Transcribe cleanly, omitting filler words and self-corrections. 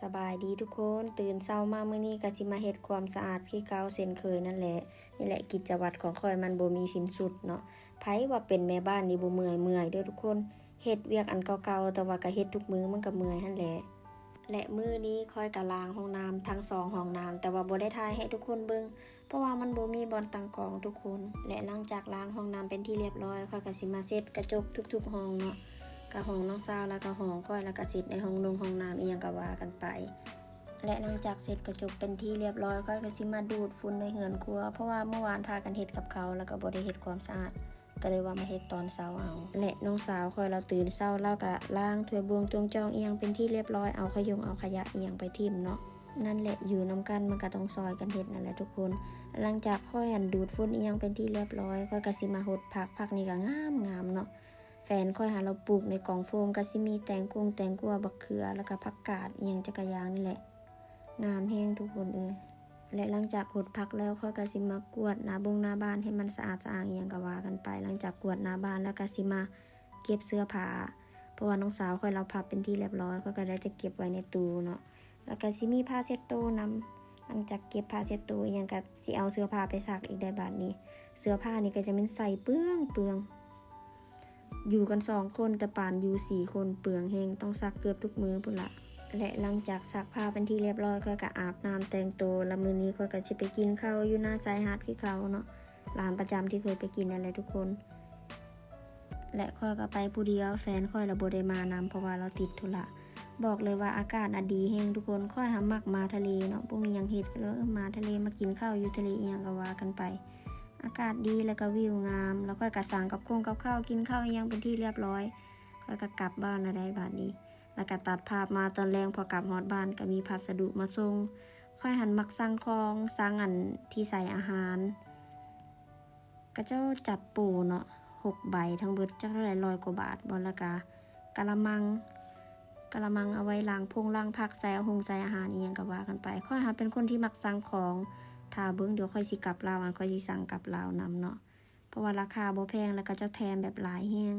สบายดีทุกคนตื่นเช้ามามื้อนี้ก็สิมาเฮ็ดความสะอาดคือเก่าเช่นเคยนั่นแหละนี่แหละกิจวัตรของข้อยมันบ่มีสิ้นสุดเนาะไผว่าเป็นแม่บ้านนี่บ่เมื่อยเด้อทุกคนเฮ็ดเวียกอันเก่าๆแต่ว่าก็เฮ็ดทุกมื้อมันก็เมื่อยหั่นแหละและมื้อนี้ข้อยก็ล้างห้องน้ำทั้ง2ห้องน้ำแต่ว่าบ่ได้ถ่ายให้ทุกคนเบิ่งเพราะว่ามันบ่มีบ่อนตั้งกล้องทุกคนและหลังจากล้างห้องน้ำเป็นที่เรียบร้อยข้อยก็สิมาเช็ดกระจกทุกๆห้องเนาะก็ห้องน้องสาวแล้วก็ห้องก้อยแล้วก็เช็ดในห้องห้องน้ำอีหยังก็ว่ากันไปและหลังจากเสร็จกระจกเป็นที่เรียบร้อยก็สิมาดูดฝุ่นในเฮือนครัวเพราะว่าเมื่อวานพากันเฮ็ดกับเขาแล้วก็บ่ได้เฮ็ดความสะอาดก็เลยว่ามาเฮ็ดตอนเช้าเอาและน้องสาวคอยเราตื่นเช้าเราก็ล้างถ้วยบวงจงจองอีหยังเป็นที่เรียบร้อยเอาเอาขยะอีหยังไปทิ่มเนาะนั่นแหละอยู่นํกันมันก็ต้องซอยกันเฮ็ดนั่นแหละทุกคนหลังจากค่อยหันดูดฝุ่นอีหยังเป็นที่เรียบร้อยค่อยก็สิมาหดผักนี่ก็งามเนาะแฟนค่อยหาเราปลูกในกล่องโฟมก็สิมีแตงกวาบักเขือแล้วก็ผักกาดอีหยังจักอย่างนี่แหละงามแห้งทุกคนและหลังจากหดผักแล้วค่อยก็สิมากวาดหน้าบ้านให้มันสะอาดอีหยังก็ว่ากันไปหลังจากกวาดหน้าบ้านแล้วก็สิมาเก็บเสื้อผ้าเพราะว่าน้องสาวค่อยเราพับเป็นที่เรียบร้อยค่อยก็ได้จะเก็บไว้ในตู้เนาะแล้วก็สิมีผ้าเช็ดโต๊ะนำหลังจากเก็บผ้าเช็ดโต๊ะอีหยังก็สิเอาเสื้อผ้าไปซักอีกได้บาดนี้เสื้อผ้านี่ก็จะเป็นใส่เปลืองอยู่กัน2คนแต่ป่านอยู่4คนเปลืองแฮงต้องซักเกือบทุกมื้อพุ่นละและหลังจากซักผ้าเป็นที่เรียบร้อยค่อยก็อาบน้ำแต่งตัวแล้วมื้อนี้ค่อยก็สิไปกินข้าวอยู่หน้าชายหาดคือเขาเนาะร้านประจำที่เคยไปกินนั่นแหละทุกคนและค่อยก็ไปผู้เดียวแฟนค่อยละบ่ได้มานำเพราะว่าเราติดธุระบอกเลยว่าอากาศดีแฮงทุกคนค่อยหามักมาทะเลเนาะบ่มีหยังเฮ็ดก็เลยมาทะเลมากินข้าวอยู่ทะเลอีหยังก็ว่ากันไปอากาศดีแล้วก็วิวงามแล้วค่อยก็สั่งกับข้าวกินข้าวอีหยังเป็นที่เรียบร้อยค่อยก็กลับบ้านแล้วได้บัดนี้แล้วก็ตัดภาพมาตอนแรงพอกลับฮอดบ้านก็มีพัสดุมาส่งค่อยหันมักสั่งของสั่งอันที่ใส่อาหารก็เจ้าจัดโปรเนาะ6ใบทั้งเบิดจักเท่าไหร่100กว่าบาทบ่แล้วก็กะละมังเอาไว้ล้างผักใส่ใส่อาหารอีหยังก็ว่ากันไปค่อยหาเป็นคนที่มักสั่งของถ้าเบิ่งเดี๋ยวค่อยสิกลับลาวค่อยสิสั่งกลับลาวนำเนาะเพราะว่าราคาบ่แพงแล้วก็เจ้าแถมแบบหลายแฮง